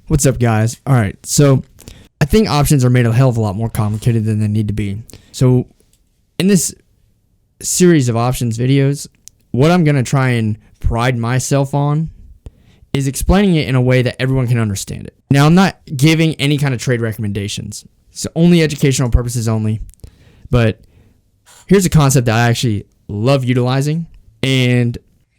What's up, guys? All right, so I think options are made a hell of a lot more complicated than they need to be. So in this series of options videos, what I'm going to try and pride myself on is explaining it in a way that everyone can understand it. Now, I'm not giving any kind of trade recommendations. It's only educational purposes only. But here's a concept that I actually love utilizing, and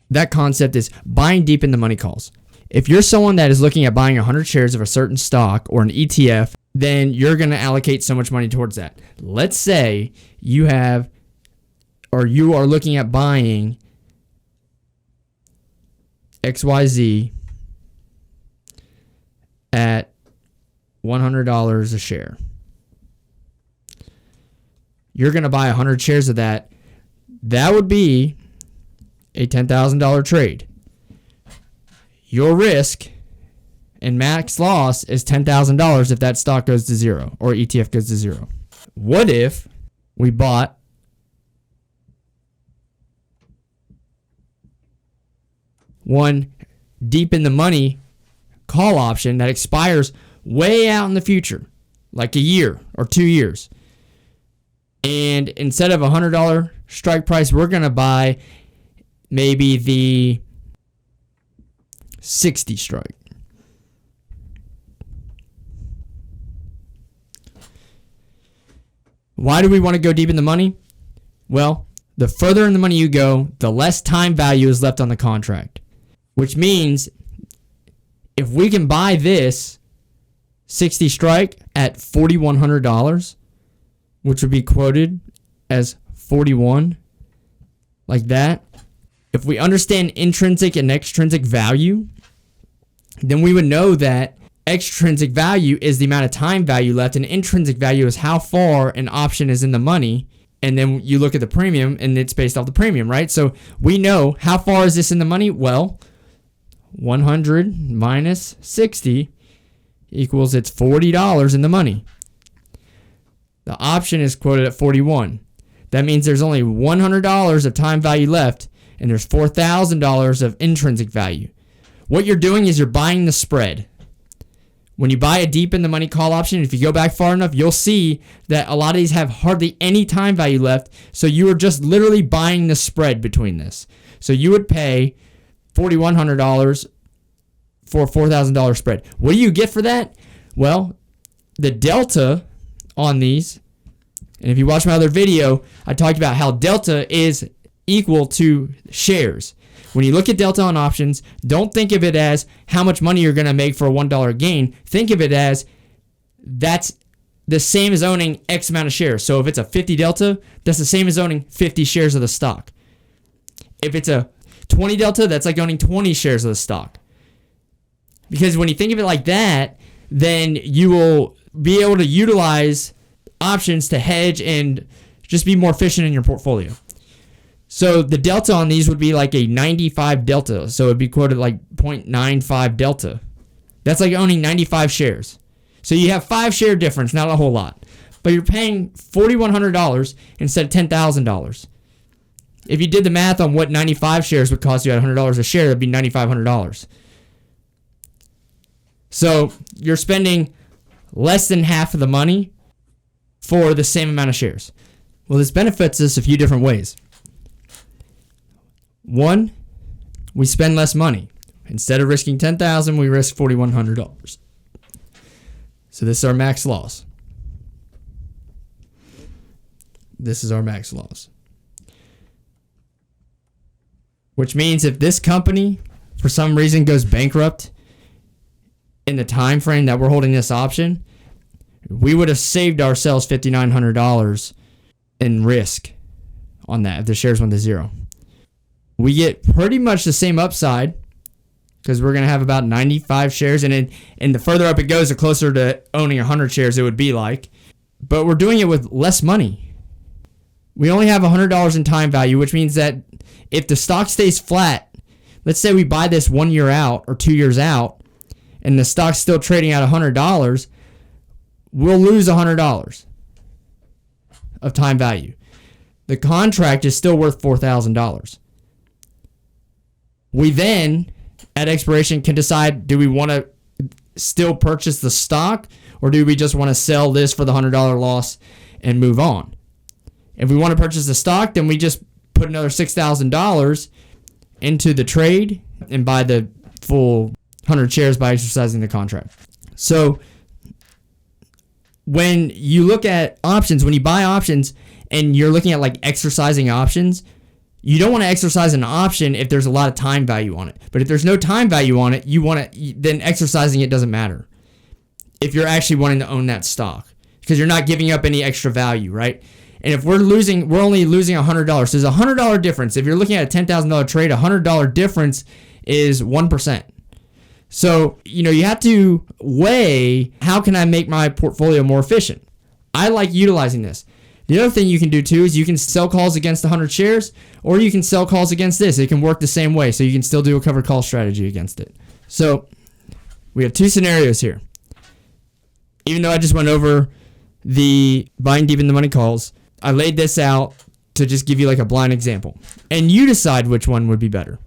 that concept is buying deep in the money calls. If you're someone that is looking at buying 100 shares of a certain stock or an ETF, then you're going to allocate so much money towards that. Let's say you are looking at buying XYZ at $100 a share. You're going to buy 100 shares of that. That would be a $10,000 trade. Your risk and max loss is $10,000 if that stock goes to zero or ETF goes to zero. What if we bought one deep in the money call option that expires way out in the future, like a year or 2 years? And instead of $100 strike price, we're going to buy maybe the 60 strike. Why do we want to go deep in the money? Well, the further in the money you go, the less time value is left on the contract. Which means if we can buy this 60 strike at $4,100, which would be quoted as 41, like that. If we understand intrinsic and extrinsic value, then we would know that extrinsic value is the amount of time value left, and intrinsic value is how far an option is in the money. And then you look at the premium, and it's based off the premium, right? So we know how far is this in the money? Well, 100 minus 60 equals it's $40 in the money. The option is quoted at 41. That means there's only $100 of time value left, and there's $4,000 of intrinsic value. What you're doing is you're buying the spread. When you buy a deep in the money call option, if you go back far enough, you'll see that a lot of these have hardly any time value left. So you are just literally buying the spread between this. So you would pay $4,100 for a $4,000 spread. What do you get for that? Well, the delta on these, and if you watch my other video, I talked about how delta is equal to shares. When you look at delta on options, don't think of it as how much money you're going to make for a $1 gain. Think of it as that's the same as owning X amount of shares. So if it's a 50 delta, that's the same as owning 50 shares of the stock. If it's a 20 delta, that's like owning 20 shares of the stock. Because when you think of it like that, then you will be able to utilize options to hedge and just be more efficient in your portfolio. So the delta on these would be like a 95 delta. So it'd be quoted like 0.95 delta. That's like owning 95 shares. So you have 5 share difference, not a whole lot. But you're paying $4,100 instead of $10,000. If you did the math on what 95 shares would cost you at $100 a share, that'd be $9,500. So you're spending less than half of the money for the same amount of shares. Well, this benefits us a few different ways. One, we spend less money. Instead of risking $10,000, we risk $4,100. So this is our max loss. This is our max loss. Which means if this company, for some reason, goes bankrupt in the time frame that we're holding this option, we would have saved ourselves $5,900 in risk on that if the shares went to zero. We get pretty much the same upside because we're going to have about 95 shares, and the further up it goes, the closer to owning 100 shares it would be like. But we're doing it with less money. We only have $100 in time value, which means that if the stock stays flat, let's say we buy this 1 year out or 2 years out, and the stock's still trading at $100, we'll lose $100 of time value. The contract is still worth $4,000. We then, at expiration, can decide, do we want to still purchase the stock, or do we just want to sell this for the $100 loss and move on? If we want to purchase the stock, then we just put another $6,000 into the trade and buy the full 100 shares by exercising the contract. So when you look at options, when you buy options and you're looking at like exercising options, you don't want to exercise an option if there's a lot of time value on it. But if there's no time value on it, then exercising it doesn't matter if you're actually wanting to own that stock, because you're not giving up any extra value, right? And if we're only losing $100. So there's a $100 difference. If you're looking at a $10,000 trade, a $100 difference is 1%. So, you have to weigh, how can I make my portfolio more efficient? I like utilizing this. The other thing you can do too is you can sell calls against 100 shares, or you can sell calls against this. It can work the same way. So you can still do a covered call strategy against it. So we have two scenarios here. Even though I just went over the buying deep in the money calls, I laid this out to just give you like a blind example. And you decide which one would be better.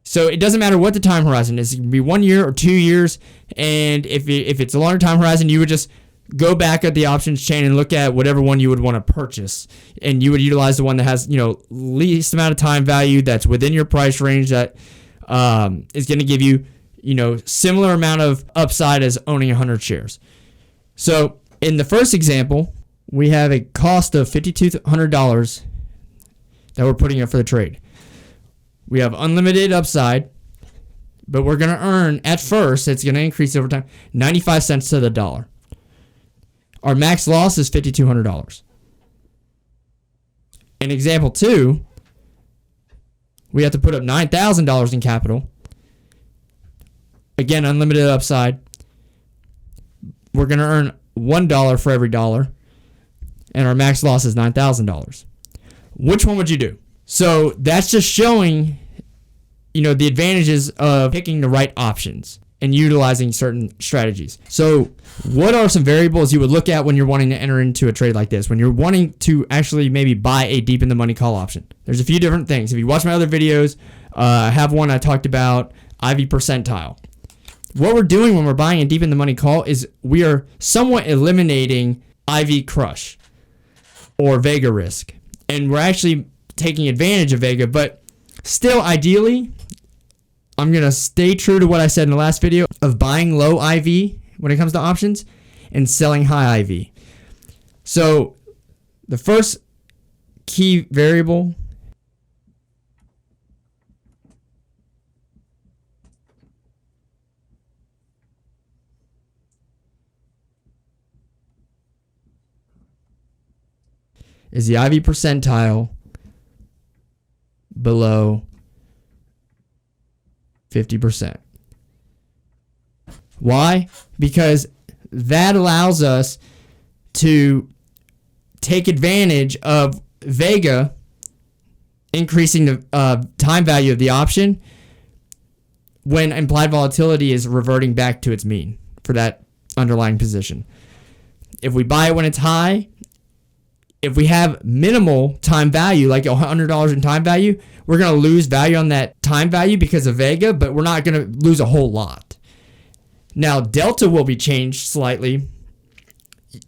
So it doesn't matter what the time horizon is. It can be 1 year or 2 years. And if it's a longer time horizon, you would just go back at the options chain and look at whatever one you would want to purchase. And you would utilize the one that has, least amount of time value, that's within your price range, that is going to give you, similar amount of upside as owning 100 shares. So in the first example, we have a cost of $5,200 that we're putting in for the trade. We have unlimited upside, but we're going to earn, at first, it's going to increase over time, 95 cents to the dollar. Our max loss is $5,200. In example 2, we have to put up $9,000 in capital. Again, unlimited upside. We're going to earn $1 for every dollar, and our max loss is $9,000. Which one would you do? So that's just showing, the advantages of picking the right options and utilizing certain strategies. So what are some variables you would look at when you're wanting to enter into a trade like this, when you're wanting to actually maybe buy a deep in the money call option? There's a few different things. If you watch my other videos, I have one I talked about, IV percentile. What we're doing when we're buying a deep in the money call is we are somewhat eliminating IV crush or Vega risk. And we're actually taking advantage of Vega, but still, ideally, I'm going to stay true to what I said in the last video of buying low IV when it comes to options and selling high IV. So the first key variable is the IV percentile below 50%. Why? Because that allows us to take advantage of Vega increasing the time value of the option when implied volatility is reverting back to its mean for that underlying position. If we buy it when it's high, if we have minimal time value, like $100 in time value, we're going to lose value on that time value because of Vega, but we're not going to lose a whole lot. Now, delta will be changed slightly.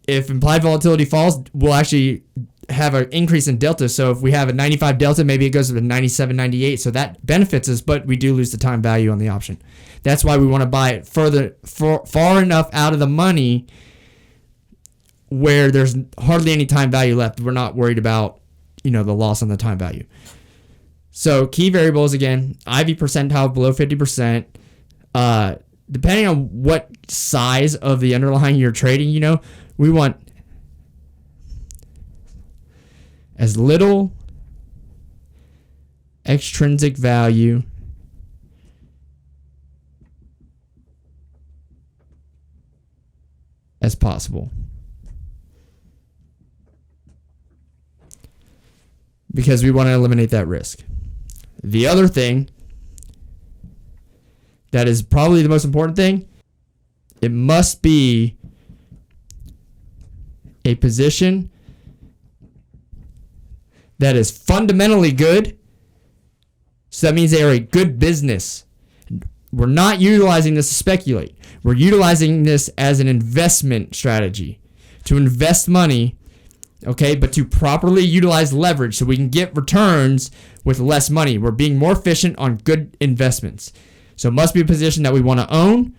If implied volatility falls, we'll actually have an increase in delta. So if we have a 95 delta, maybe it goes to 97, 98. So that benefits us, but we do lose the time value on the option. That's why we want to buy it far enough out of the money where there's hardly any time value left. We're not worried about, the loss on the time value. So key variables, again, IV percentile below 50%. Depending on what size of the underlying you're trading, we want as little extrinsic value as possible. Because we want to eliminate that risk. The other thing that is probably the most important thing, it must be a position that is fundamentally good. So that means they are a good business. We're not utilizing this to speculate. We're utilizing this as an investment strategy to invest money, okay, but to properly utilize leverage so we can get returns with less money. We're being more efficient on good investments. So it must be a position that we want to own.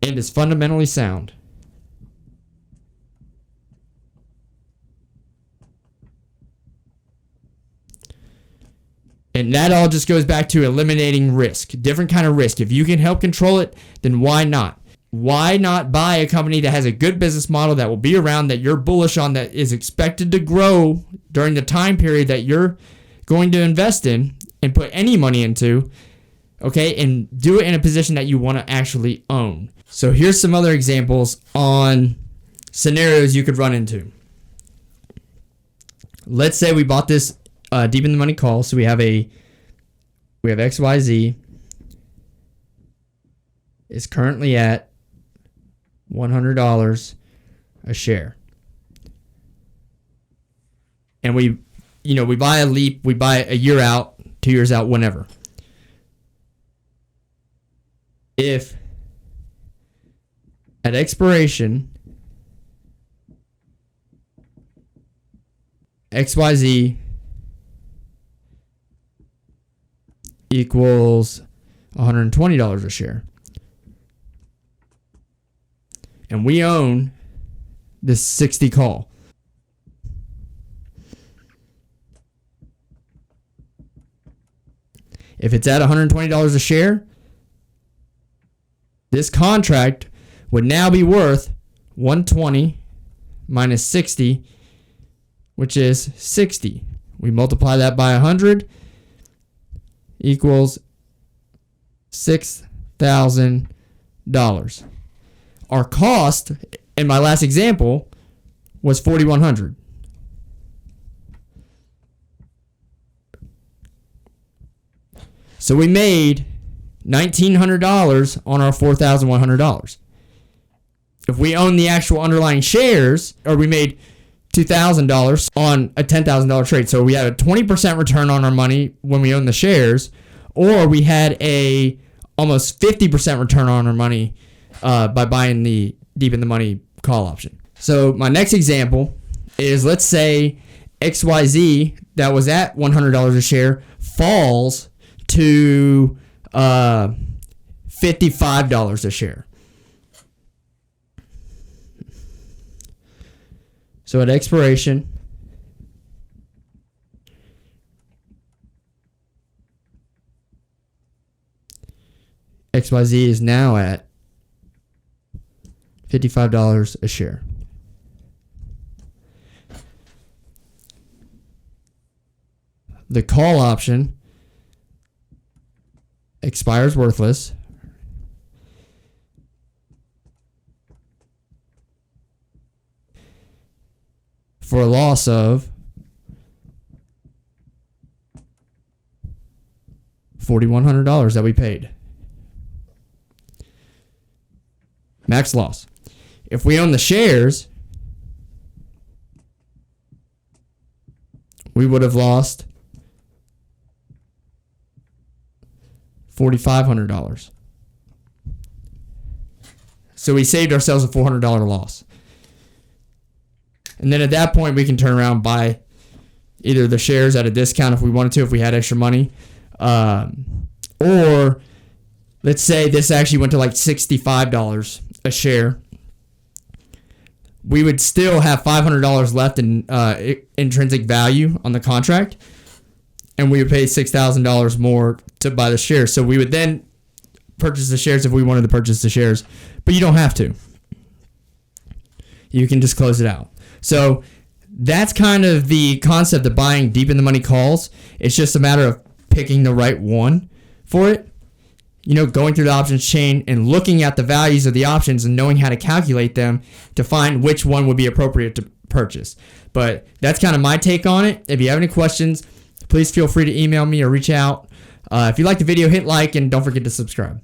And is fundamentally sound. And that all just goes back to eliminating risk. Different kind of risk. If you can help control it, then why not? Why not buy a company that has a good business model that will be around, that you're bullish on, that is expected to grow during the time period that you're going to invest in and put any money into, okay, and do it in a position that you want to actually own. So here's some other examples on scenarios you could run into. Let's say we bought this deep in the money call. So we have XYZ is currently at $100 a share. And we buy a leap, we buy a year out, 2 years out, whenever. If at expiration, XYZ equals $120 a share, and we own this 60 call, if it's at $120 a share, this contract would now be worth 120 minus 60, which is 60. We multiply that by 100, equals $6,000. Our cost in my last example was $4,100. So we made $1,900 on our $4,100. If we own the actual underlying shares, or we made $2,000 on a $10,000 trade. So we had a 20% return on our money when we owned the shares, or we had a almost 50% return on our money by buying the deep in the money call option. So my next example is, let's say XYZ that was at $100 a share falls to $55 a share. So at expiration, XYZ is now at $55 a share. The call option expires worthless. For a loss of $4,100 that we paid. Max loss. If we own the shares, we would have lost $4,500. So we saved ourselves a $400 loss. And then at that point, we can turn around and buy either the shares at a discount if we wanted to, if we had extra money. Or let's say this actually went to like $65 a share. We would still have $500 left in intrinsic value on the contract. And we would pay $6,000 more to buy the shares. So we would then purchase the shares if we wanted to purchase the shares. But you don't have to. You can just close it out. So that's kind of the concept of buying deep in the money calls. It's just a matter of picking the right one for it. You know, going through the options chain and looking at the values of the options and knowing how to calculate them to find which one would be appropriate to purchase. But that's kind of my take on it. If you have any questions, please feel free to email me or reach out. If you like the video, hit like and don't forget to subscribe.